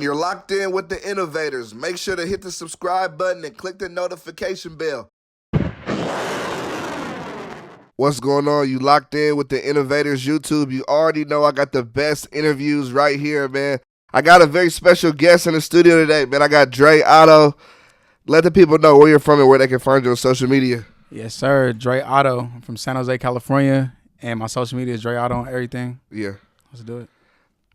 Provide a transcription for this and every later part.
You're locked in with the Innovators. Make sure to hit the subscribe button and click the notification bell. What's going on? You locked in with the Innovators YouTube. You already know I got the best interviews right here, man. I got a very special guest in the studio today, man. I got Dreauto. Let the people know where you're from and where they can find you on social media. Yes, sir. Dreauto. I'm from San Jose, California, and my social media is Dreauto on everything. Yeah. Let's do it.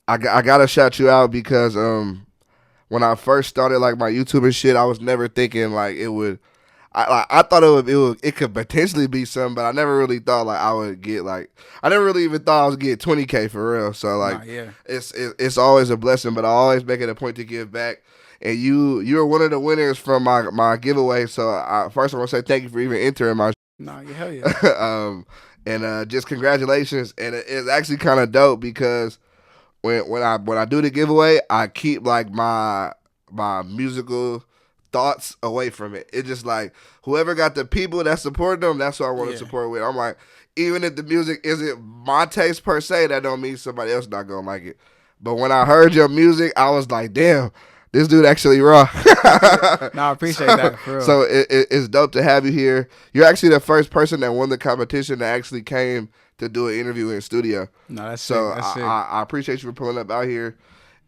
I got to shout you out because when I first started like my YouTube and shit, I was never thinking like it would. I thought it could potentially be something, but I never really thought like I would get like I never really even thought I was get 20K for real. So like it's always a blessing, but I always make it a point to give back. And you're one of the winners from my giveaway. So first I want to say thank you for even entering my. Nah, yeah, hell yeah. And just congratulations. And it's actually kind of dope because when I do the giveaway, I keep like my musical thoughts away from it. It's just like whoever got the people that support them, that's what I want to support with. I'm like, even if the music isn't my taste per se, that don't mean somebody else not gonna like it. But when I heard your music, I was like, damn, this dude actually raw. No, I appreciate that. For real. So it's dope to have you here. You're actually the first person that won the competition that actually came to do an interview in studio. No, that's so sick. That's sick. I appreciate you for pulling up out here,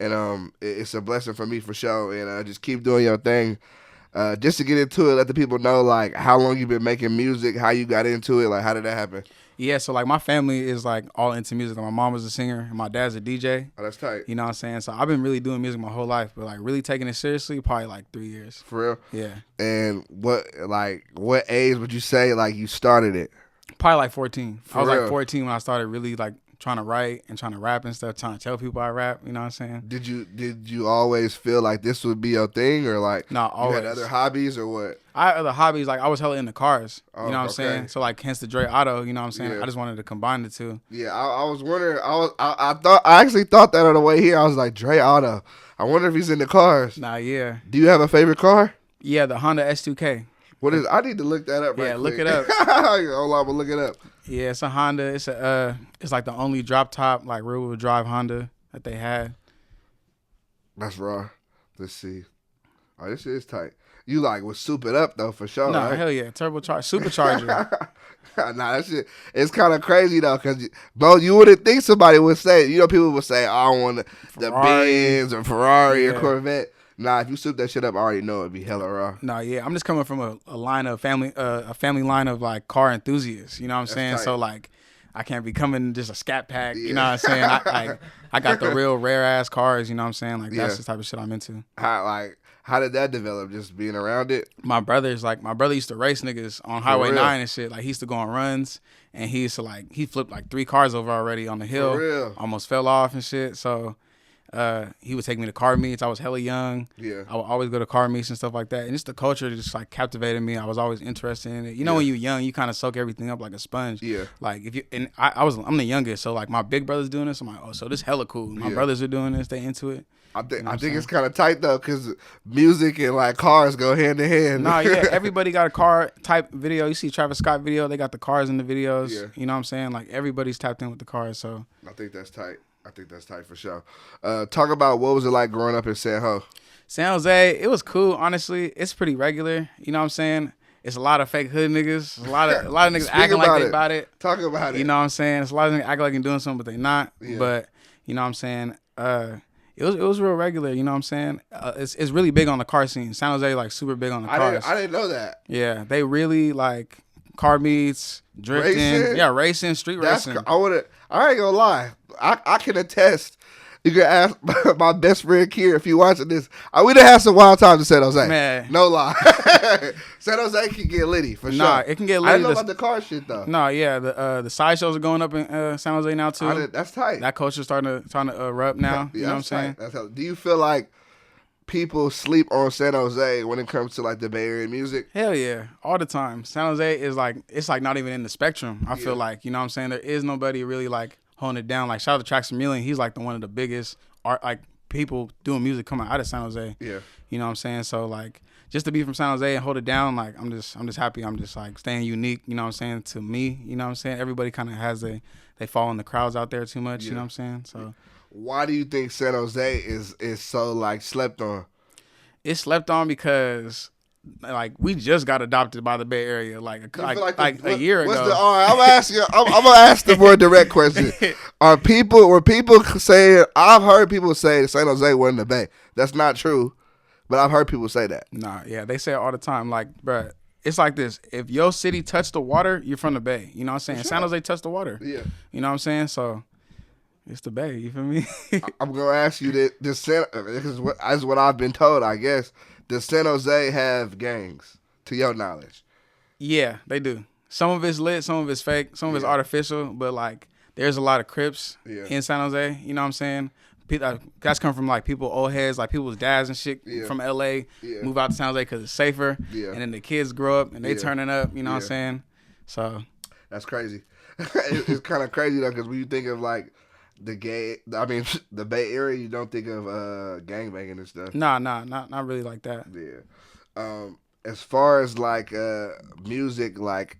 and it's a blessing for me for sure. And just keep doing your thing. Just to get into it, let the people know like how long you've been making music, how you got into it, like how did that happen? Yeah, so like my family is like all into music. Like, my mom was a singer and my dad's a DJ. Oh, that's tight. You know what I'm saying? So I've been really doing music my whole life, but like really taking it seriously, probably like 3 years. For real? Yeah. And what age would you say like you started it? Probably like 14. I was real? like 14 when I started really like trying to write and trying to rap and stuff, trying to tell people I rap, you know what I'm saying? Did you always feel like this would be your thing, or like No, always. you had other hobbies or what? I had other hobbies, like I was hella into cars, Oh, you know what I'm saying? So like hence the Dreauto, you know what I'm saying? Yeah. I just wanted to combine the two. Yeah, I was wondering. I actually thought that on the way here. I was like, Dreauto. I wonder if he's into cars. Nah, yeah. Do you have a favorite car? Yeah, the Honda S2K. What is? I need to look that up. Right quick. Look it up. Hold on, I'm gonna look it up. Yeah, it's a Honda. It's like the only drop top like rear wheel drive Honda that they had. That's raw. Let's see. Oh, this shit is tight. You like would soup it up though for sure. No, right? hell yeah, supercharger. Nah, that shit. It's kind of crazy though, cause bro, you wouldn't think somebody would say. You know, people would say, oh, "I want the Benz or Ferrari or Corvette." Nah, if you soup that shit up, I already know it'd be hella raw. No, yeah, I'm just coming from a line of family line of like car enthusiasts. You know what I'm saying? Tight. So like, I can't be coming just a scat pack. You know what I'm saying? I got the real rare ass cars. You know what I'm saying? Like that's the type of shit I'm into. How did that develop? Just being around it? My brother used to race niggas on Highway 9 and shit. Like he used to go on runs and he used to he flipped like 3 cars over already on the hill. For real? Almost fell off and shit. So he would take me to car meets. I was hella young. Yeah. I would always go to car meets and stuff like that. And just the culture just like captivated me. I was always interested in it. You know, when you're young, you kind of soak everything up like a sponge. Yeah. Like I'm the youngest, so like my big brother's doing this. I'm like, oh, so this hella cool. My brothers are doing this. They into it. I think it's kind of tight though, cause music and like cars go hand in hand. Nah, yeah, everybody got a car type video. You see Travis Scott video, they got the cars in the videos. Yeah. You know what I'm saying? Like everybody's tapped in with the cars. So I think that's tight. For sure. Talk about what was it like growing up in San Jose? San Jose, it was cool. Honestly, it's pretty regular. You know what I'm saying? It's a lot of fake hood niggas. A lot of niggas acting like they about it. Talk about it. You know what I'm saying? It's a lot of niggas acting like they're doing something, but they not. Yeah. But you know what I'm saying? It was real regular. You know what I'm saying? It's really big on the car scene. San Jose like super big on the cars. I didn't know that. Yeah, they really like car meets, drifting, racing, street racing. I ain't gonna lie. I can attest. You can ask my best friend Kier if you watching this. We done had some wild times in San Jose. Man. No lie. San Jose can get litty for sure. Nah, it can get litty. I didn't know about the car shit though. No, yeah, the side shows are going up in San Jose now too. That's tight. That culture's starting to erupt now. You know what I'm saying? Do you feel like people sleep on San Jose when it comes to like the Bay Area music? Hell yeah, all the time. San Jose is like, it's like not even in the spectrum. I feel like, you know what I'm saying? There is nobody really like holding it down. Like shout out to Trax Chameleon. He's like one of the biggest art like people doing music coming out of San Jose. Yeah. You know what I'm saying? So like just to be from San Jose and hold it down, like I'm just happy. I'm just like staying unique, you know what I'm saying, to me. You know what I'm saying? Everybody kind of has they fall in the crowds out there too much, you know what I'm saying? So Why do you think San Jose is so like slept on? It's slept on because like we just got adopted by the Bay Area a year ago. All right, I'm asking. I'm gonna ask the more direct question. Were people saying? I've heard people say San Jose wasn't the Bay. That's not true, but I've heard people say that. Nah, yeah, they say it all the time. Like, bruh, it's like this. If your city touched the water, you're from the Bay. You know what I'm saying? Sure. San Jose touched the water. Yeah. You know what I'm saying? So it's the Bay. You feel me? I'm gonna ask you this. This is what I've been told. I guess. Does San Jose have gangs, to your knowledge? Yeah, they do. Some of it's lit, some of it's fake, some of it's artificial, but like there's a lot of Crips in San Jose. You know what I'm saying? That's come from like people, old heads, like people's dads and shit from LA move out to San Jose because it's safer. Yeah. And then the kids grow up and they turning up. You know what I'm saying? So that's crazy. It's kind of crazy though, because when you think of like the Bay Area, you don't think of gangbanging and stuff. Nah, not really like that. Yeah. As far as like music, like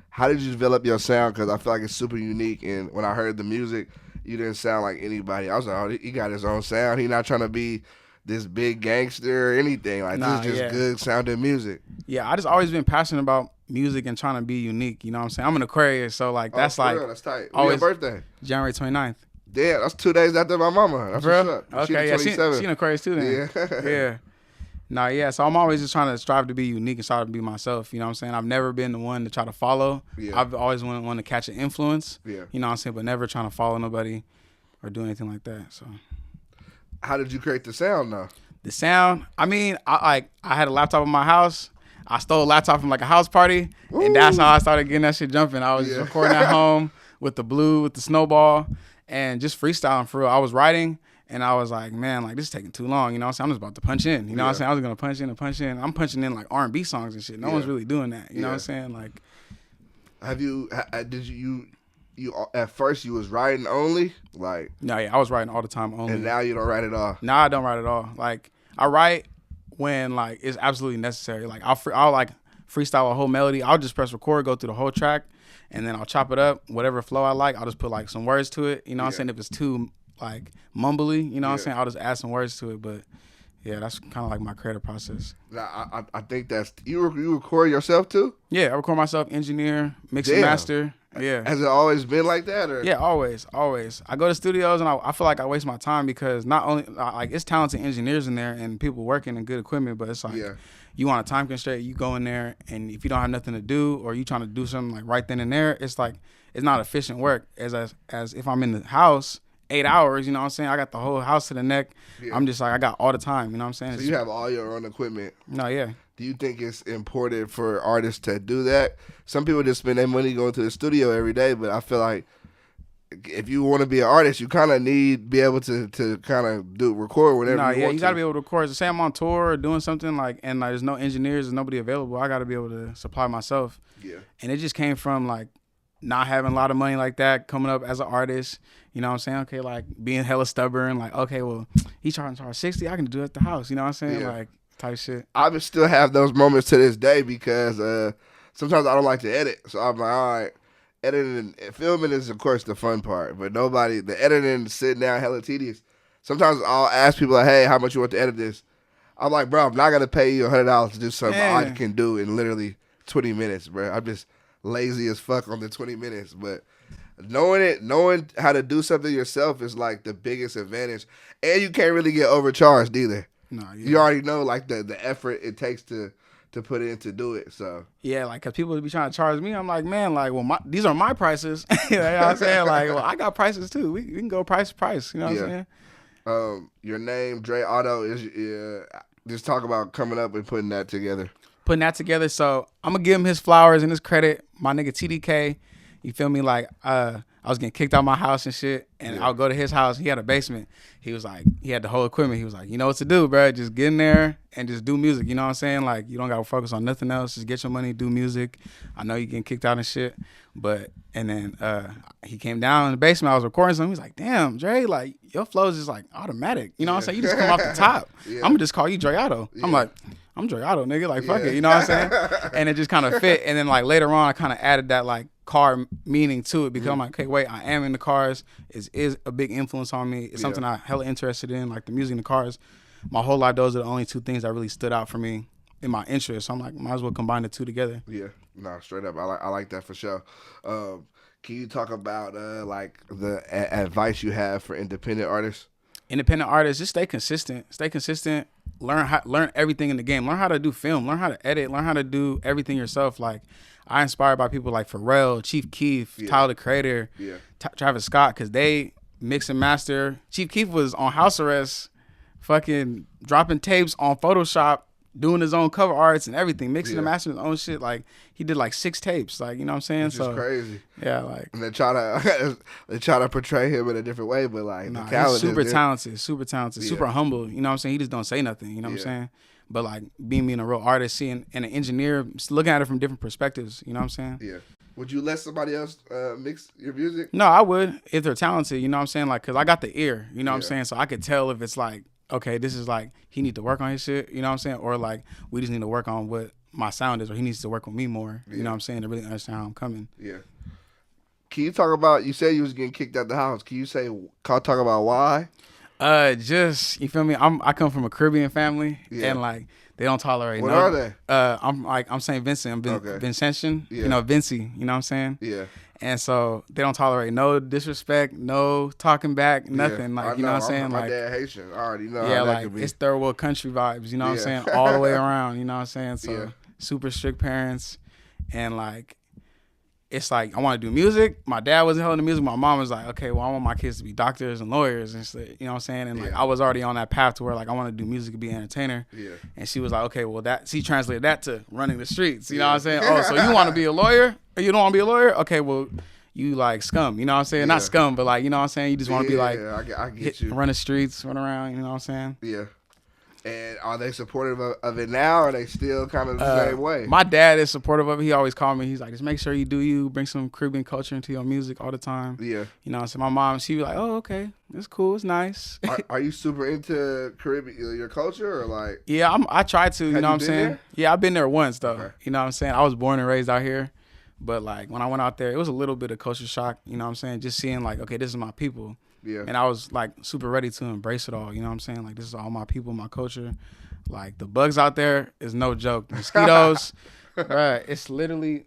how did you develop your sound? Because I feel like it's super unique. And when I heard the music, you didn't sound like anybody. I was like, oh, he got his own sound. He not trying to be this big gangster or anything. Like this is just good sounding music. Yeah, I just always been passionate about music and trying to be unique. You know what I'm saying? I'm an Aquarius, so like that's like real, that's tight. When your birthday? January 29th. Yeah, that's 2 days after my mama. That's what's up. Okay, yeah, she an Aquarius too then. Yeah. Yeah. Nah, yeah, so I'm always just trying to strive to be unique and strive to be myself. You know what I'm saying? I've never been the one to try to follow. Yeah. I've always wanted to catch an influence. Yeah. You know what I'm saying? But never trying to follow nobody or do anything like that. So how did you create the sound though? The sound, I mean, I had a laptop in my house. I stole a laptop from like a house party. Ooh. And that's how I started getting that shit jumping. I was recording at home with the snowball. And just freestyling for real. I was writing and I was like, man, like this is taking too long. You know what I'm saying? I'm just about to punch in. You know what I'm saying? I was going to punch in and punch in. I'm punching in like R&B songs and shit. No one's really doing that. You know what I'm saying? Like, did you at first you was writing only? Like, no, yeah, I was writing all the time only. And now you don't write at all? No, I don't write at all. Like, I write when like it's absolutely necessary. Like, I'll like freestyle a whole melody. I'll just press record, go through the whole track. And then I'll chop it up, whatever flow I like. I'll just put like some words to it. You know what I'm saying? If it's too like mumbly, you know what I'm saying? I'll just add some words to it. But yeah, that's kind of like my creative process. I think that's you record yourself too? Yeah, I record myself, engineer, mix and master. Yeah. Has it always been like that? Or? Yeah, always. I go to studios and I feel like I waste my time because not only like it's talented engineers in there and people working in good equipment, but it's like you want a time constraint, you go in there and if you don't have nothing to do or you trying to do something like right then and there, it's like it's not efficient work as if I'm in the house 8 hours, you know what I'm saying? I got the whole house to the neck. Yeah. I'm just like I got all the time, you know what I'm saying? So you have all your own equipment. No, yeah. Do you think it's important for artists to do that? Some people just spend their money going to the studio every day, but I feel like if you want to be an artist, you kind of need to be able to kind of record whenever you want to. You got to be able to record. So say I'm on tour or doing something like, and like, there's no engineers, there's nobody available. I got to be able to supply myself. Yeah. And it just came from like not having a lot of money like that, coming up as an artist. You know what I'm saying? Okay, like being hella stubborn. Like, okay, well, he's trying to charge 60. I can do it at the house. You know what I'm saying? Yeah. Like type shit. I would still have those moments to this day because sometimes I don't like to edit. So I'm like, all right. Editing and filming is, of course, the fun part, but the editing, sitting down, hella tedious. Sometimes I'll ask people, like, hey, how much you want to edit this? I'm like, bro, I'm not going to pay you $100 to do something I can do in literally 20 minutes, bro. I'm just lazy as fuck on the 20 minutes, but knowing how to do something yourself is, like, the biggest advantage, and you can't really get overcharged either. No, you already know, like, the effort it takes to put in to do it, so. Yeah, like, because people be trying to charge me. I'm like, man, like, well, these are my prices. You know what I'm saying? Like, well, I got prices, too. We can go price. You know what I'm saying? Your name, Dreauto, is, just talk about coming up and putting that together. So I'm going to give him his flowers and his credit. My nigga TDK, you feel me? Like, I was getting kicked out of my house and shit, and I'll go to his house. He had a basement. He was like, he had the whole equipment. He was like, you know what to do, bro. Just get in there and just do music. You know what I'm saying? Like, you don't got to focus on nothing else. Just get your money, do music. I know you getting kicked out and shit. And then he came down in the basement. I was recording something. He was like, damn, Dre, like, your flow is just like automatic. You know what I'm saying? You just come off the top. I'm going to just call you Dreauto. I'm like, I'm Dreauto, nigga. Like, fuck it. You know what I'm saying? And it just kind of fit. And then, like, later on, I kind of added that, like, car meaning to it because I'm like, okay, wait, I am in the cars. Is a big influence on me. It's something I'm hella interested in, like the music in the cars. My whole life, those are the only two things that really stood out for me in my interest. So I'm like, might as well combine the two together. Yeah, no, straight up, I like that for sure. Can you talk about like the advice you have for independent artists? Independent artists, just stay consistent. Stay consistent. Learn everything in the game. Learn how to do film. Learn how to edit. Learn how to do everything yourself. Like, I inspired by people like Pharrell, Chief Keef, Tyler the Creator, Travis Scott, because they mix and master. Chief Keef was on house arrest, fucking dropping tapes on Photoshop, doing his own cover arts and everything, mixing and mastering his own shit. Like, he did like 6 tapes. Like, you know what I'm saying? Which is crazy. Yeah, like. And they try to portray him in a different way, but like the talent he's super talented, Yeah. super humble. You know what I'm saying? He just don't say nothing. You know what I'm saying? But like being a real artist, seeing and an engineer, looking at it from different perspectives. You know what I'm saying? Yeah. Would you let somebody else mix your music? No, I would if they're talented. You know what I'm saying? Like, cause I got the ear. You know what I'm saying? So I could tell if it's like, okay, this is like he need to work on his shit. You know what I'm saying? Or like we just need to work on what my sound is, or he needs to work with me more. You know what I'm saying? To really understand how I'm coming. Yeah. Can you talk about? You said you was getting kicked out the house. Can you talk about why? Just you feel me? I come from a Caribbean family, and like they don't tolerate. What are they? I'm Saint Vincent. I'm Vincentian. Yeah. You know, Vinci. You know what I'm saying? Yeah. And so they don't tolerate no disrespect, no talking back, nothing. Like, you know what I'm saying? My dad Haitian. I already know. Yeah, how that like could be. it's third world country vibes. You know what I'm saying? All the way around. You know what I'm saying? So super strict parents, and like. It's like I want to do music. My dad wasn't held into music. My mom was like, okay, well, I want my kids to be doctors and lawyers and shit. You know what I'm saying? And like I was already on that path to where like I want to do music and be an entertainer. Yeah. And she was like, okay, well she translated that to running the streets. You know what I'm saying? Oh, so you want to be a lawyer? Or you don't want to be a lawyer? Okay, well, you like scum. You know what I'm saying? Yeah. Not scum, but like, you know what I'm saying? You just want to be like, I get you. Run the streets, run around. You know what I'm saying? Yeah. And are they supportive of it now, or are they still kind of the same way? My dad is supportive of it. He always called me. He's like, just make sure you do you. Bring some Caribbean culture into your music all the time. Yeah. You know what I'm saying? My mom, she was like, oh, okay. It's cool. It's nice. Are you super into Caribbean, your culture, or like? Yeah, I try to. You know what I'm saying? There? Yeah, I've been there once, though. Okay. You know what I'm saying? I was born and raised out here. But like when I went out there, it was a little bit of culture shock. You know what I'm saying? Just seeing like, okay, this is my people. Yeah. And I was like super ready to embrace it all. You know what I'm saying? Like this is all my people, my culture. Like the bugs out there is no joke. Mosquitoes, right? It's literally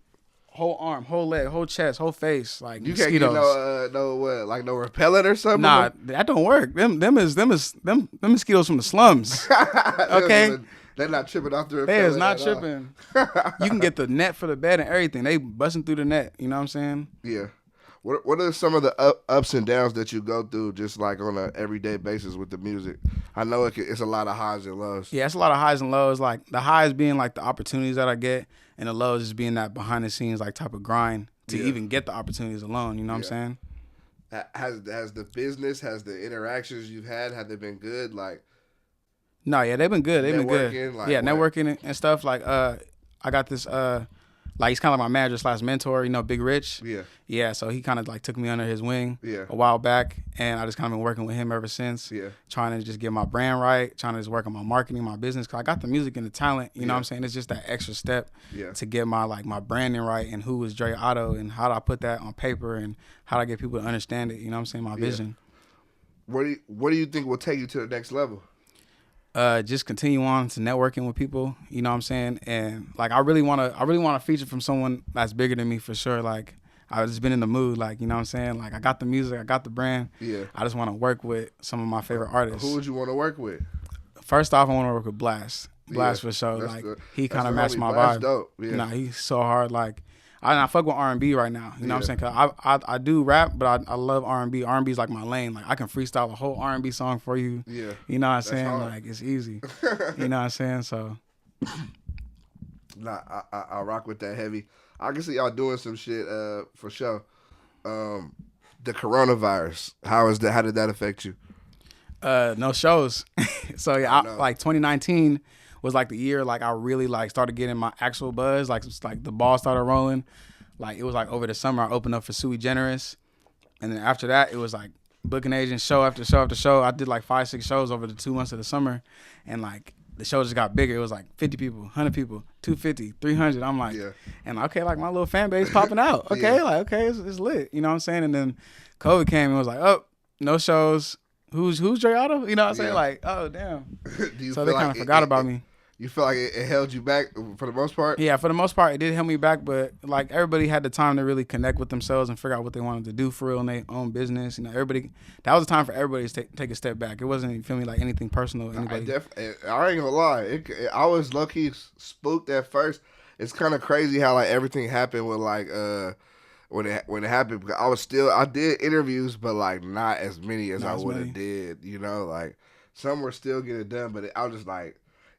whole arm, whole leg, whole chest, whole face. Like you mosquitoes. Can't get no repellent or something. Nah, that don't work. Them mosquitoes from the slums. Okay, they're not tripping off the repellent. They is not tripping. You can get the net for the bed and everything. They busting through the net. You know what I'm saying? Yeah. What are some of the ups and downs that you go through just like on an everyday basis with the music? I know it's a lot of highs and lows. Yeah, it's a lot of highs and lows. Like the highs being like the opportunities that I get, and the lows just being that behind the scenes like type of grind to even get the opportunities alone. You know what I'm saying? Has the business, has the interactions you've had, have they been good? Like, no, yeah, they've been good. They've been good. Like, networking and stuff. Like, I got this. Like he's kind of like my manager / mentor, you know, Big Rich. Yeah. Yeah, so he kind of like took me under his wing a while back, and I just kind of been working with him ever since. Yeah. Trying to just get my brand right, trying to just work on my marketing, my business. Cause I got the music and the talent, you know what I'm saying? It's just that extra step to get my branding right and who is Dreauto and how do I put that on paper and how do I get people to understand it, you know what I'm saying? My vision. What do you think will take you to the next level? Just continue on to networking with people, you know what I'm saying? And like I really wanna feature from someone that's bigger than me for sure. Like I've just been in the mood, like, you know what I'm saying? Like I got the music, I got the brand. Yeah. I just wanna work with some of my favorite artists. Who would you wanna work with? First off, I wanna work with Blast. Blast for sure. Like he kinda matched my vibe. Dope. Yeah. You know, he's so hard. Like I fuck with R&B right now. You know what I'm saying? Cause I do rap, but I love R&B. R&B is like my lane. Like I can freestyle a whole R&B song for you. Yeah. You know what I'm saying? Hard. Like it's easy. You know what I'm saying? So. Nah, I rock with that heavy. I can see y'all doing some shit for sure. The coronavirus. How did that affect you? No shows. So yeah, like 2019 was like the year like I really like started getting my actual buzz. Like the ball started rolling. Like it was like over the summer I opened up for Sui Generous, and then after that it was like booking agents show after show after show. I did like 5-6 shows over the 2 months of the summer, and like the show just got bigger. It was like 50 people, 100 people, 250, 300. I'm like, and okay, like my little fan base popping out. Okay, like okay, it's lit. You know what I'm saying? And then COVID came and was like, oh, no shows. Who's Dreauto? You know what I'm saying? Like, oh damn. So they kind of forgot about me. You feel like it held you back for the most part? Yeah, for the most part, it did hold me back. But like everybody had the time to really connect with themselves and figure out what they wanted to do for real in their own business. You know, that was the time for everybody to take a step back. It wasn't, you feel me, like anything personal. Anybody. I ain't gonna lie. I was low key spooked at first. It's kind of crazy how like everything happened with like when it happened. Because I did interviews, but like not as many as I would have did. You know, like some were still getting done, but I was just like.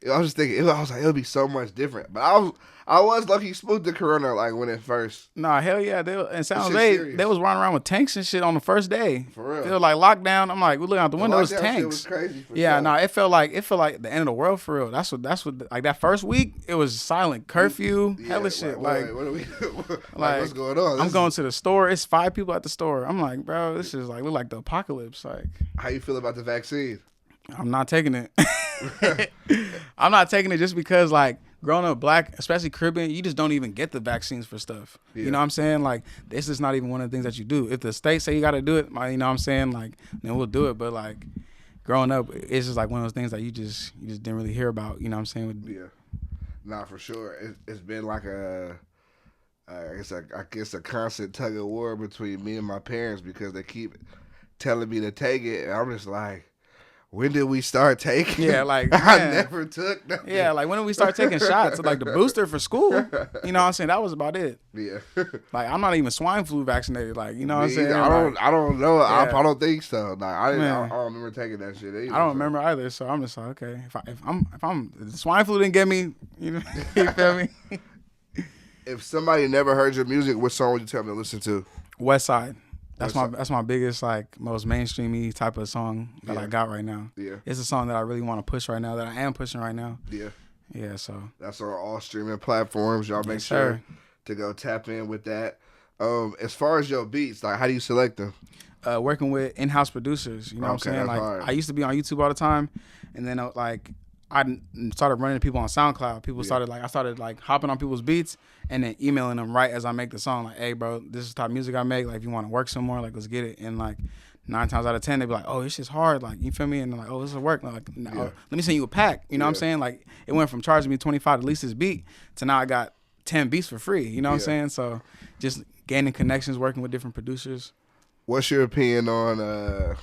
I was just thinking, I was like, it'll be so much different. But I was lucky spooked the corona like when it first. Nah, hell yeah. In San Jose, they was running around with tanks and shit on the first day. For real. It was like lockdown. I'm like, we looking out the window, it's tanks. Shit was crazy sure. Nah, it felt like the end of the world for real. That's what like that first week, it was silent. Curfew, hella shit. Like, what are we like what's going on? I'm going to the store. It's 5 people at the store. I'm like, bro, this is like look like the apocalypse. Like, how you feel about the vaccine? I'm not taking it. I'm not taking it just because, like, growing up black, especially Caribbean, you just don't even get the vaccines for stuff. Yeah. You know what I'm saying? Like, this is not even one of the things that you do. If the state say you got to do it, you know what I'm saying? Like, then we'll do it. But, like, growing up, it's just, like, one of those things that you just didn't really hear about. You know what I'm saying? Yeah. Nah, for sure. It's been like I guess a constant tug of war between me and my parents because they keep telling me to take it. And I'm just like, when did we start taking? Yeah, like I never took nothing. Yeah, like when did we start taking shots? Like the booster for school. You know what I'm saying? That was about it. Yeah. Like I'm not even swine flu vaccinated. Like, you know what I'm saying? I don't know. Yeah. I don't think so. Like I don't remember taking that shit either. I don't remember either. So I'm just like, okay, if the swine flu didn't get me, you know, you feel me? If somebody never heard your music, what song would you tell them to listen to? West Side. That's my biggest, like, most mainstreamy type of song that I got right now. Yeah. It's a song that I really want to push right now, that I am pushing right now. Yeah. Yeah, so. That's on all streaming platforms. Y'all make sure to go tap in with that. As far as your beats, like, how do you select them? Working with in-house producers, you know what I'm saying? Like, I used to be on YouTube all the time, and then, like, I started running to people on SoundCloud. I started hopping on people's beats and then emailing them right as I make the song. Like, hey, bro, this is the type of music I make. Like, if you want to work some more, like, let's get it. And, like, 9 times out of 10, they be like, oh, this shit's hard. Like, you feel me? And they're like, oh, this will work. Like, no, let me send you a pack. You know what I'm saying? Like, it went from charging me $25 to lease this beat to now I got 10 beats for free. You know what I'm saying? So just gaining connections, working with different producers. What's your opinion on the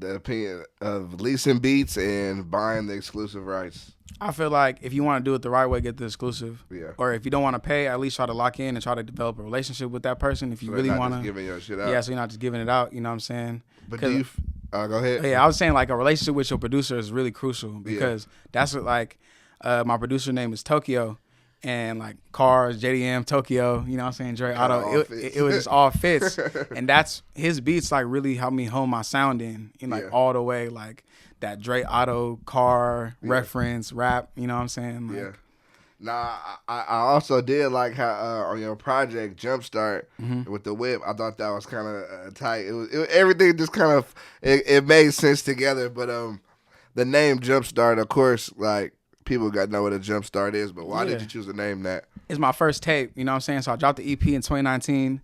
opinion of leasing beats and buying the exclusive rights? I feel like if you want to do it the right way, get the exclusive. Yeah. Or if you don't want to pay, at least try to lock in and try to develop a relationship with that person. If you really want to, giving your shit out. Yeah, so you're not just giving it out. You know what I'm saying? But do you? Go ahead. Yeah, I was saying like a relationship with your producer is really crucial because that's what my producer name is Tokyo. And like cars, JDM, Tokyo, you know what I'm saying, Dreauto, it was just all fits. And that's his beats like really helped me hone my sound in all the way, like that Dreauto car reference rap, you know what I'm saying? Like, yeah. Nah, I also did like how on your project Jumpstart with the whip, I thought that was kind of tight. Everything just kind of it made sense together. But the name Jumpstart, of course, like. People got to know what a Jumpstart is, but why did you choose to name that? It's my first tape, you know what I'm saying? So I dropped the EP in 2019.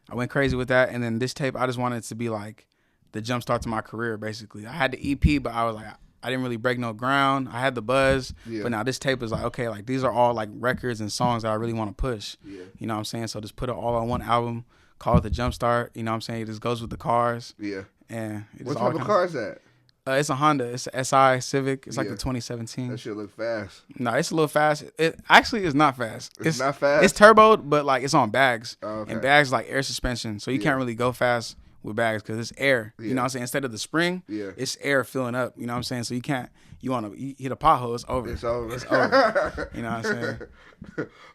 I went crazy with that. And then this tape, I just wanted it to be like the jumpstart to my career, basically. I had the EP, but I was like, I didn't really break no ground. I had the buzz. Yeah. But now this tape is like, okay, like these are all like records and songs that I really want to push. Yeah. You know what I'm saying? So just put it all on one album, call it the Jumpstart. You know what I'm saying? It just goes with the cars. Yeah. And what type of car is that? It's a Honda. It's a SI Civic. It's like the 2017. That shit look fast. No, it's a little fast. It actually is not fast. It's not fast? It's turboed, but like it's on bags. Oh, okay. And bags like air suspension. So you can't really go fast with bags because it's air. You know what I'm saying? Instead of the spring, it's air filling up. You know what I'm saying? So you can't, you hit a pothole, it's over. It's over. It's over. You know what I'm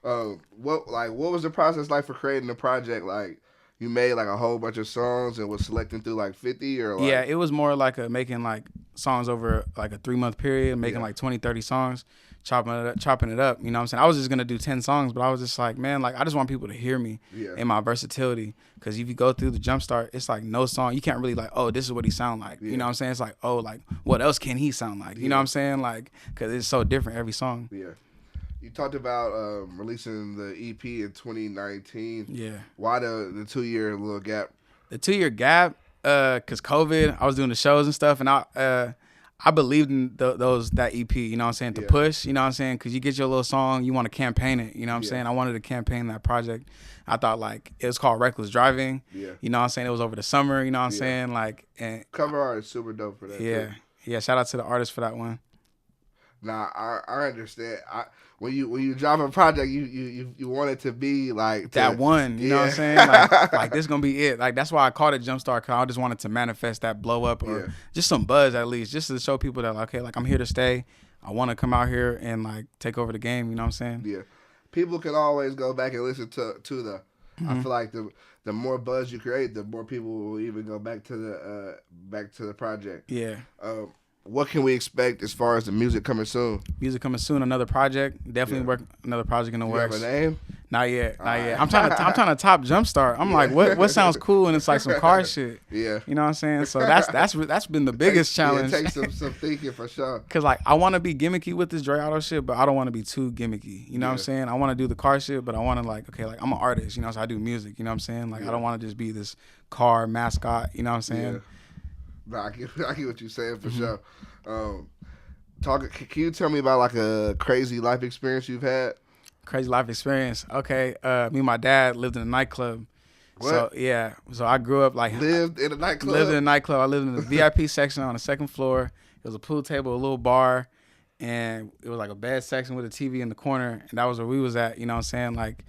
saying? What was the process like for creating the project? Like, you made like a whole bunch of songs and was selecting through like 50 or like? Yeah, it was more like making like songs over like a 3-month period, making like 20, 30 songs, chopping it up. You know what I'm saying? I was just gonna do 10 songs, but I was just like, man, like I just want people to hear me and my versatility. Because if you go through the Jumpstart, it's like no song. You can't really like, oh, this is what he sound like. You know what I'm saying? It's like, oh, like what else can he sound like? You know what I'm saying? Like, because it's so different every song. Yeah. You talked about releasing the EP in 2019. Yeah. Why the 2-year little gap? The 2-year gap, cause COVID, I was doing the shows and stuff, and I believed in that EP. You know what I'm saying? To push. You know what I'm saying? Cause you get your little song, you want to campaign it. You know what I'm saying? I wanted to campaign that project. I thought like it was called Reckless Driving. Yeah. You know what I'm saying? It was over the summer. You know what I'm saying? Like, and cover art is super dope for that. Yeah. Too. Yeah. Shout out to the artist for that one. Nah, I understand. When you drop a project, you want it to be like that one. You know what I'm saying? Like this gonna be it. Like that's why I called it Jumpstart, because I just wanted to manifest that blow up or just some buzz at least, just to show people that okay, like I'm here to stay. I want to come out here and like take over the game. You know what I'm saying? Yeah. People can always go back and listen to the. I feel like the more buzz you create, the more people will even go back to the project. Yeah. What can we expect as far as the music coming soon? Music coming soon. Another project. Definitely work. Another project in the works. You have a name? Not yet. Not yet. I'm trying to top Jumpstart. I'm like, what sounds cool? And it's like some car shit. Yeah. You know what I'm saying? So that's been the biggest challenge. It takes some thinking for sure. Cause like I want to be gimmicky with this Dreauto shit, but I don't want to be too gimmicky. You know what I'm saying? I want to do the car shit, but I want to like I'm an artist. You know, so I do music. You know what I'm saying? Like I don't want to just be this car mascot. You know what I'm saying? Yeah. Nah, I get what you're saying for sure. Can you tell me about like a crazy life experience you've had? Crazy life experience. Okay, me and my dad lived in a nightclub. What? So yeah, so I grew up like lived in a nightclub. Lived in a nightclub. I lived in the VIP section on the second floor. It was a pool table, a little bar, and it was like a bed section with a TV in the corner, and that was where we was at. You know what I'm saying? Like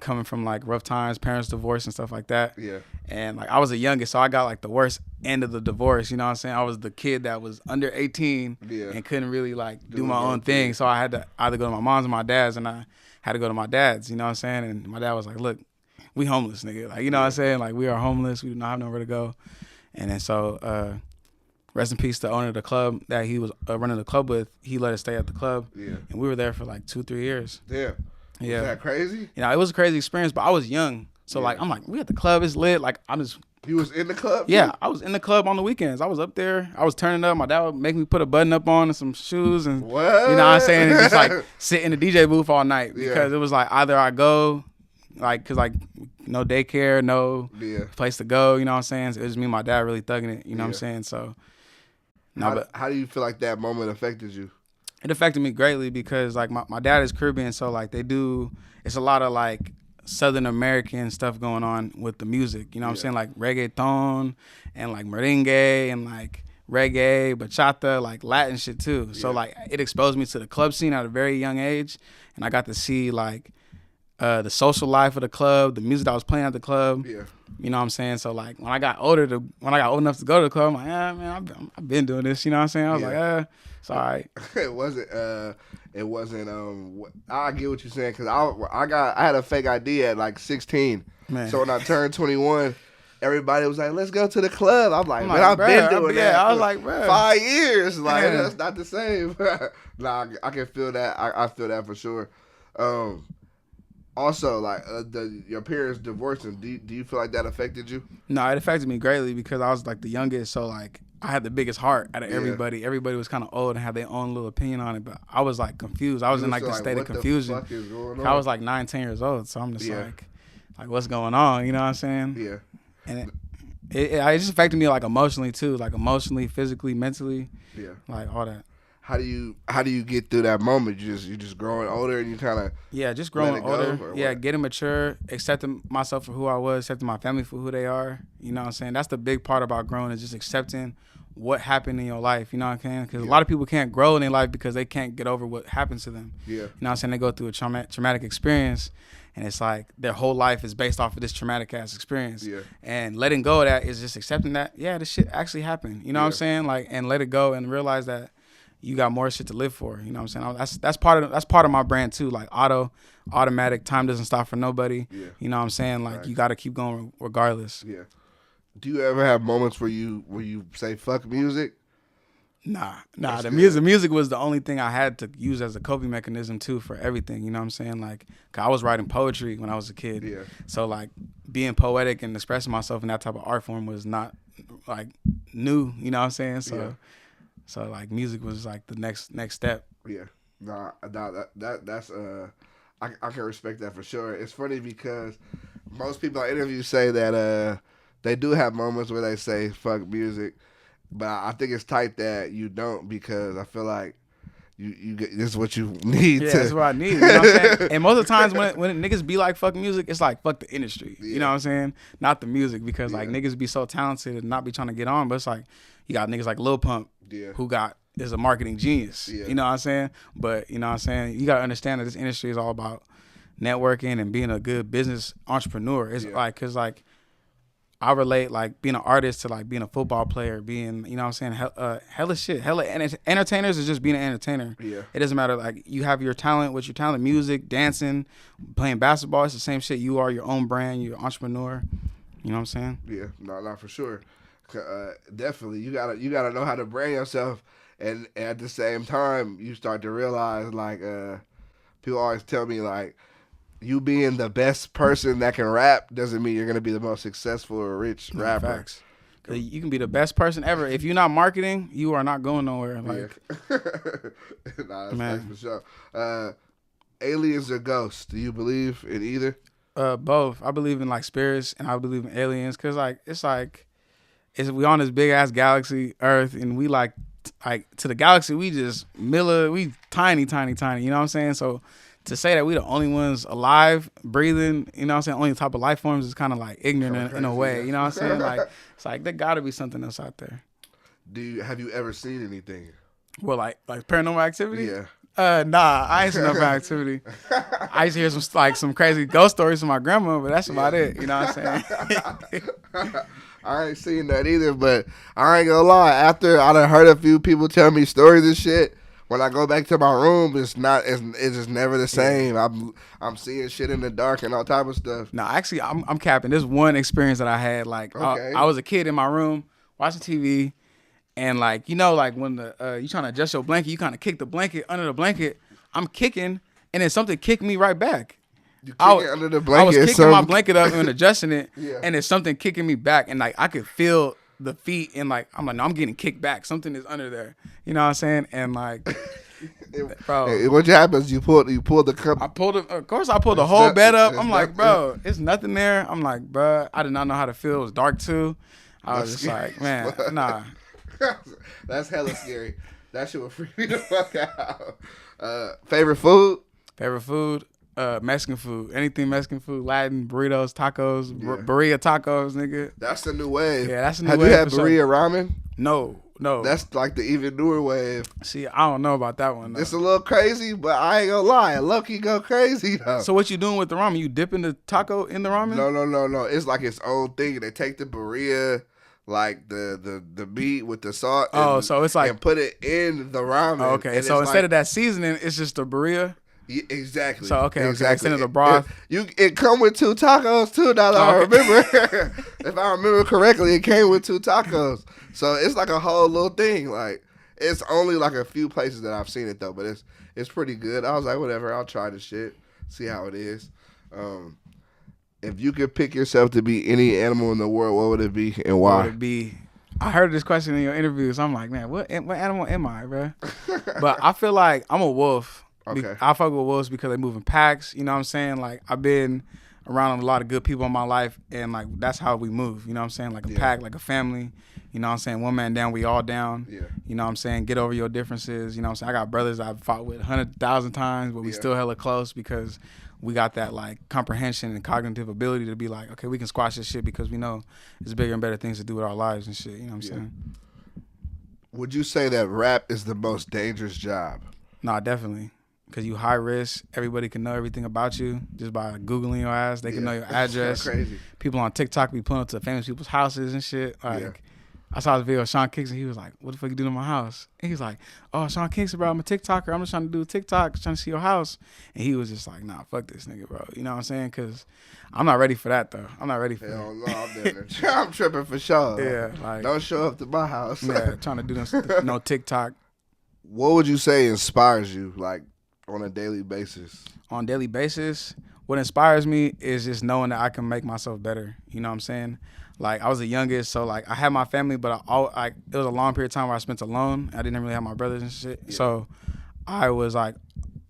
coming from like rough times, parents divorced and stuff like that. Yeah. And like I was the youngest, so I got like the worst end of the divorce. You know what I'm saying? I was the kid that was under 18 and couldn't really like do my own thing. So I had to either go to my mom's or my dad's, and I had to go to my dad's. You know what I'm saying? And my dad was like, "Look, we homeless, nigga. Like you know what I'm saying? Like we are homeless. We do not have nowhere to go." And then so rest in peace, the owner of the club that he was running the club with, he let us stay at the club. Yeah. And we were there for like 2-3 years. Yeah. Yeah. Was that crazy? You know, it was a crazy experience, but I was young. So like I'm like, we at the club, it's lit. Like I'm just You was in the club? Yeah, I was in the club on the weekends. I was up there. I was turning up. My dad would make me put a button up on and some shoes and what? You know what I'm saying? And just like sit in the DJ booth all night because it was like either I go like cuz like no daycare, no place to go, you know what I'm saying? So it was me and my dad really thugging it, you know what I'm saying? So how do you feel like that moment affected you? It affected me greatly because like my dad is Caribbean, so like it's a lot of like Southern American stuff going on with the music, you know what I'm saying? Like reggaeton and like merengue and like reggae, bachata, like Latin shit too. So like it exposed me to the club scene at a very young age, and I got to see like the social life of the club, the music that was playing at the club. Yeah. You know what I'm saying? So like when I got old enough to go to the club, I'm like, man, I've been doing this, you know what I'm saying? I was like, it's all right. It wasn't I get what you're saying, because I had a fake ID at like 16. Man. So when I turned 21, everybody was like, let's go to the club. I'm like, man, I've been doing that. I was like, bro, 5 years. Like, that's not the same. Nah, I can feel that. I feel that for sure. Also, like your parents divorcing, do you feel like that affected you? No, it affected me greatly because I was like the youngest, so like I had the biggest heart out of everybody. Everybody was kind of old and had their own little opinion on it, but I was like confused. I was in like the state of confusion. What the fuck is going on? I was like 9-10 years old, so I'm just like what's going on? You know what I'm saying? Yeah. And it just affected me like emotionally too, like emotionally, physically, mentally, like all that. How do you get through that moment? You just growing older and you kind of just growing older. Getting mature, accepting myself for who I was, accepting my family for who they are. You know what I'm saying? That's the big part about growing, is just accepting what happened in your life. You know what I'm saying? Because a lot of people can't grow in their life because they can't get over what happens to them. Yeah. You know what I'm saying? They go through a traumatic experience, and it's like their whole life is based off of this traumatic ass experience. Yeah. And letting go of that is just accepting that this shit actually happened. You know what I'm saying? Like, and let it go and realize that you got more shit to live for. You know what I'm saying? That's part of my brand too. Like automatic, time doesn't stop for nobody. Yeah. You know what I'm saying? Like Right. you got to keep going regardless. Yeah. Do you ever have moments where you say fuck music? Nah. That's The good. music was the only thing I had to use as a coping mechanism too for everything. You know what I'm saying? Like, 'cause I was writing poetry when I was a kid. Yeah. So like being poetic and expressing myself in that type of art form was not like new. You know what I'm saying? So, Yeah. so like music was like the next step. Yeah. Nah, that's I can respect that for sure. It's funny because most people I interview say that they do have moments where they say fuck music, but I think it's tight that you don't, because I feel like you get, this is what you need Yeah, to. that's what I need. You know what I'm saying? And most of the times when niggas be like fuck music, it's like fuck the industry. Yeah. You know what I'm saying? Not the music, because like Yeah. niggas be so talented and not be trying to get on, but it's like you got niggas like Lil Pump Yeah. who is a marketing genius. Yeah. You know what I'm saying? But you know what I'm saying? You gotta understand that this industry is all about networking and being a good business entrepreneur. It's Yeah. like, cause like I relate like being an artist to like being a football player, being, you know what I'm saying, hella shit. Hella entertainers is just being an entertainer. Yeah. It doesn't matter, like you have your talent, what's your talent, music, dancing, playing basketball, it's the same shit. You are your own brand, you're an entrepreneur. You know what I'm saying? Yeah, no, not for sure. Definitely, you gotta know how to brand yourself, and at the same time, you start to realize like people always tell me like you being the best person that can rap doesn't mean you're gonna be the most successful or rich rapper. Facts. 'Cause you can be the best person ever. If you're not marketing, you are not going nowhere. Like, Yeah. Nah, that's Man. facts for sure. Aliens or ghosts? Do you believe in either? both. I believe in like spirits and I believe in aliens, cause like it's we on this big ass galaxy Earth, and we like to the galaxy we we tiny. You know what I'm saying? So to say that we the only ones alive, breathing, you know what I'm saying, only type of life forms is kind of like ignorant in a Crazy, way. yeah. You know what I'm saying? Like it's like there gotta be something else out there. Have you ever seen anything? Well, like paranormal activity? Yeah. Nah, I ain't seen no activity. I used to hear some crazy ghost stories from my grandma, but that's about it. You know what I'm saying? I ain't seen that either, but I ain't gonna lie. After I done heard a few people tell me stories and shit, when I go back to my room, it's just never the same. I'm seeing shit in the dark and all type of stuff. No, actually, I'm capping. There's one experience that I had. Like, Okay. I was a kid in my room watching TV, and like, you know, like when you trying to adjust your blanket, you kind of kick the blanket under the blanket. I'm kicking, and then something kicked me right back. You kick it under the blanket. I was kicking some- my blanket up and adjusting it, Yeah. and there's something kicking me back, and like I could feel the feet, and like I'm like, no, I'm getting kicked back. Something is under there. You know what I'm saying? And like, bro, What happens? You pull the cup. Of course, I pulled the whole bed up. I'm like, bro, it's nothing there. I'm like, bro, I did not know how to feel. It was dark too. I was just like, man, nah. That's hella scary. That shit would freak me the fuck out. Favorite food? Favorite food? Mexican food. Anything Mexican food. Latin, burritos, tacos, Yeah. burrito tacos, nigga. That's the new wave. Yeah, that's the new Have wave you had for sure. burrito ramen? No. That's like the even newer wave. See, I don't know about that one. Though. It's a little crazy, but I ain't gonna lie. Low-key go crazy though. So what you doing with the ramen? You dipping the taco in the ramen? No. It's like its own thing. They take the burrito, like the meat with the salt. Oh, so it's like and put it in the ramen. Oh, okay, And so it's instead like, of that seasoning, it's just a burrito. Yeah, exactly. So, okay, exactly. instead of the broth. It come with 2 tacos too. Now that I remember, if I remember correctly, it came with 2 tacos. So it's like a whole little thing. Like it's only like a few places that I've seen it though, but it's pretty good. I was like, whatever, I'll try this shit, see how it is. If you could pick yourself to be any animal in the world, what would it be and why? What would it be? I heard this question in your interviews. I'm like, man, what animal am I, bro? But I feel like I'm a wolf. Okay. I fuck with wolves because they move in packs. You know what I'm saying? Like I've been around a lot of good people in my life, and like that's how we move. You know what I'm saying? Like a pack, like a family. You know what I'm saying? One man down, we all down. Yeah. You know what I'm saying? Get over your differences. You know what I'm saying? I got brothers I've fought with 100,000 times, but we still hella close because we got that like comprehension and cognitive ability to be like, okay, we can squash this shit because we know there's bigger and better things to do with our lives and shit. You know what I'm saying? Would you say that rap is the most dangerous job? Nah, definitely. Because you high risk. Everybody can know everything about you just by Googling your ass. They can know your address. Crazy. People on TikTok be pulling up to famous people's houses and shit. Like, I saw the video of Sean Kingston. He was like, "What the fuck you doing in my house?" And he was like, "Oh, Sean Kingston, bro, I'm a TikToker. I'm just trying to do a TikTok, trying to see your house." And he was just like, "Nah, fuck this nigga, bro." You know what I'm saying? Because I'm not ready for that though. I'm not ready for Hell that. no, I'm tripping for sure. Yeah, like don't show up to my house. yeah, trying to do this no TikTok. What would you say inspires you, like on a daily basis? On a daily basis, what inspires me is just knowing that I can make myself better. You know what I'm saying? Like I was the youngest, so like I had my family, but it was a long period of time where I spent alone. I didn't really have my brothers and shit. Yeah. So I was like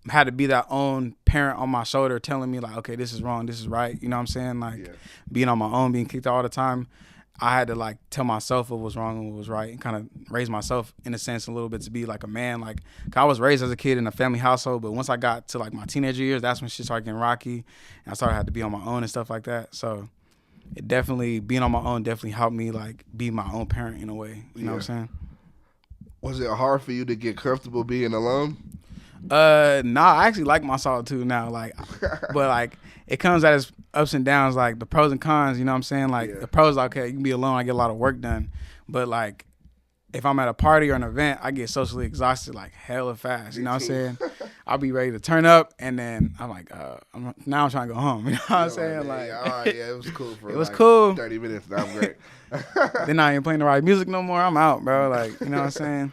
had to be that own parent on my shoulder telling me like, okay, this is wrong, this is right. You know what I'm saying? Like being on my own, being kicked out all the time. I had to like tell myself what was wrong and what was right and kind of raise myself in a sense a little bit to be like a man. Like I was raised as a kid in a family household, but once I got to like my teenager years, that's when shit started getting rocky and I started having to be on my own and stuff like that. So it definitely, being on my own definitely helped me like be my own parent in a way. You know what I'm saying? Was it hard for you to get comfortable being alone? Nah, I actually like my solitude now. Like, but like it comes at its ups and downs, like the pros and cons. You know what I'm saying? Like the pros, like, okay, you can be alone, I get a lot of work done. But like, if I'm at a party or an event, I get socially exhausted like hella fast. You know what I'm saying? I'll be ready to turn up, and then I'm like, now I'm trying to go home. You know what I'm saying? Like, it was cool for it was cool. 30 minutes. I'm great. Then I ain't playing the right music no more. I'm out, bro. Like, you know what I'm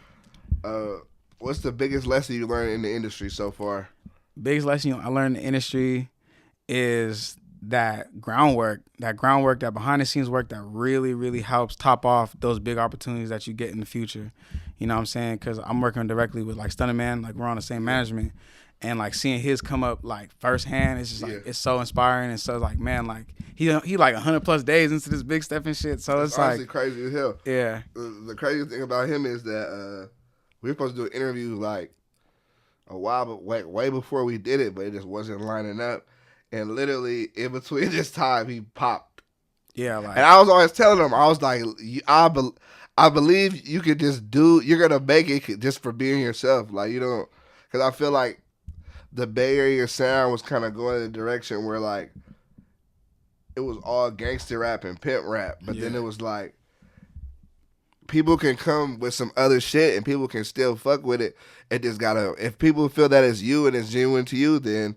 saying? What's the biggest lesson you learned in the industry so far? Biggest lesson I learned in the industry is that groundwork, that behind the scenes work that really, really helps top off those big opportunities that you get in the future. You know what I'm saying? Because I'm working directly with like Stunning Man, like we're on the same management, and like seeing his come up like firsthand, it's just like it's so inspiring. And so like, man, like he like 100+ days into this big step and shit. So it's honestly like crazy as hell. Yeah. The crazy thing about him is that we were supposed to do an interview like a while, but way before we did it, but it just wasn't lining up. And literally in between this time, he popped. Yeah, like, and I was always telling him, I was like, I believe you could just you're gonna make it just for being yourself, like you don't, because I feel like the Bay Area sound was kind of going in a direction where like it was all gangster rap and pimp rap, but then it was like people can come with some other shit and people can still fuck with it. It just gotta, if people feel that it's you and it's genuine to you, then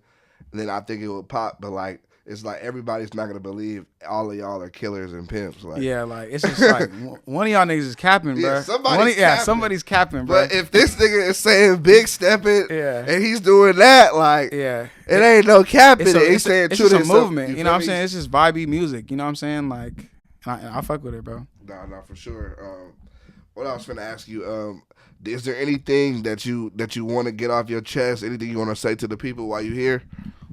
I think it will pop. But like, it's like everybody's not gonna believe all of y'all are killers and pimps. Like, yeah, like it's just like one of y'all niggas is capping, bro. Somebody's capping, bro. But if this nigga is saying big stepping, yeah, and he's doing that, like, yeah, it ain't no capping. He's saying it's just a movement. You know what I'm saying? It's just vibey music. You know what I'm saying? Like, I fuck with it, bro. No, for sure. What I was gonna ask you, is there anything that you want to get off your chest? Anything you want to say to the people while you're here?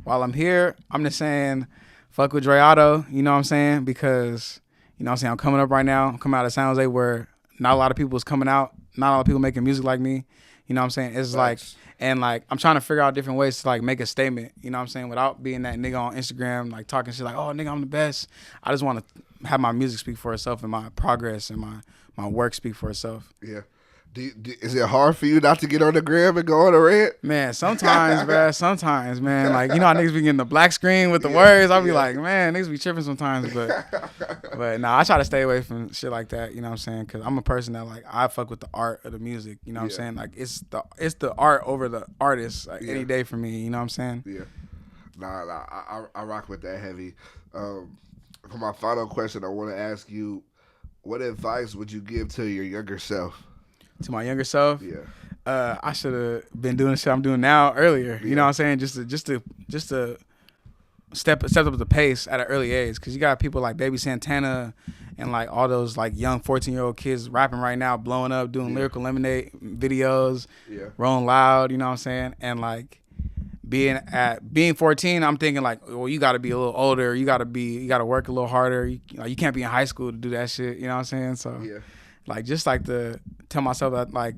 While I'm here, I'm just saying, fuck with Dreauto, you know what I'm saying? Because, you know what I'm saying, I'm coming up right now. I'm coming out of San Jose where not a lot of people is coming out. Not a lot of people making music like me. You know what I'm saying? It's like, and like, I'm trying to figure out different ways to like make a statement, you know what I'm saying? Without being that nigga on Instagram, like talking shit like, oh, nigga, I'm the best. I just want to have my music speak for itself and my progress and my work speak for itself. Yeah. Is it hard for you not to get on the gram and go on a rant? Man, sometimes, bro. Sometimes, man. Like, you know how niggas be getting the black screen with the words? I'll be like, man, niggas be tripping sometimes. But nah, I try to stay away from shit like that, you know what I'm saying? Because I'm a person that, like, I fuck with the art of the music, you know what I'm saying? Like, it's the art over the artist, like, any day for me, you know what I'm saying? Yeah. Nah, I rock with that heavy. For my final question, I want to ask you, what advice would you give to your younger self? To my younger self, I should have been doing the shit I'm doing now earlier. You know what I'm saying? Just to step up the pace at an early age, because you got people like Baby Santana and like all those like young 14-year-old kids rapping right now, blowing up, doing Lyrical Lemonade videos, rolling loud. You know what I'm saying? And like being 14, I'm thinking like, well, you got to be a little older. You got to work a little harder. You can't be in high school to do that shit. You know what I'm saying? So. Yeah. Like, just like to tell myself that, like,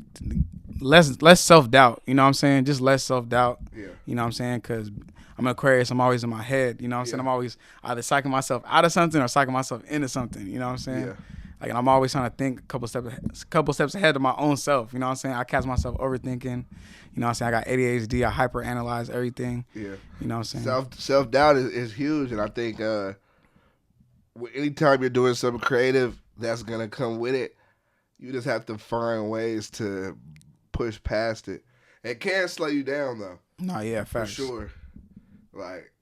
less self-doubt, you know what I'm saying? Just less self-doubt, you know what I'm saying? Because I'm an Aquarius, I'm always in my head, you know what I'm saying? I'm always either psyching myself out of something or psyching myself into something, you know what I'm saying? Like, and I'm always trying to think a couple steps ahead of my own self, you know what I'm saying? I catch myself overthinking, you know what I'm saying? I got ADHD, I hyper-analyze everything, you know what I'm saying? Self-doubt is huge, and I think anytime you're doing something creative, that's going to come with it. You just have to find ways to push past it. It can slow you down though. No, yeah, For facts. sure. Like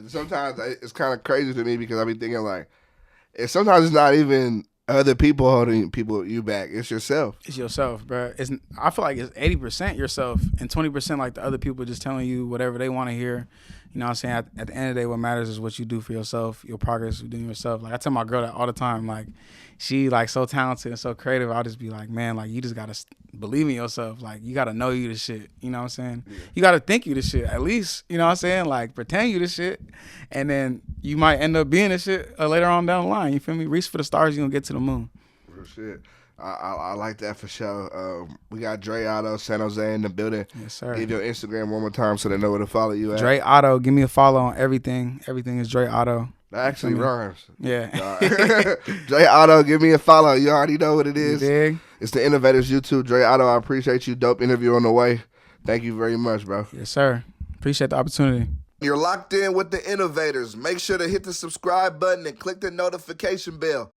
sometimes it's kind of crazy to me because I be thinking like, sometimes it's not even other people holding you back. It's yourself. It's yourself, bro. I feel like it's 80% yourself and 20% like the other people just telling you whatever they want to hear. You know what I'm saying? At the end of the day, what matters is what you do for yourself, your progress within yourself. Like I tell my girl that all the time. Like she like so talented and so creative. I'll just be like, man, like you just gotta believe in yourself. Like you gotta know you the shit. You know what I'm saying? Yeah. You gotta think you the shit at least. You know what I'm saying? Like pretend you the shit, and then you might end up being the shit later on down the line. You feel me? Reach for the stars, you gonna get to the moon. Real shit. I like that for sure. We got Dreauto, San Jose in the building. Yes, sir. Give your Instagram one more time so they know where to follow you at. Dreauto, give me a follow on everything. Everything is Dreauto. That actually rhymes. Yeah. Dreauto, give me a follow. You already know what it is. You dig? It's the Innovators YouTube. Dreauto, I appreciate you. Dope interview on the way. Thank you very much, bro. Yes, sir. Appreciate the opportunity. You're locked in with the Innovators. Make sure to hit the subscribe button and click the notification bell.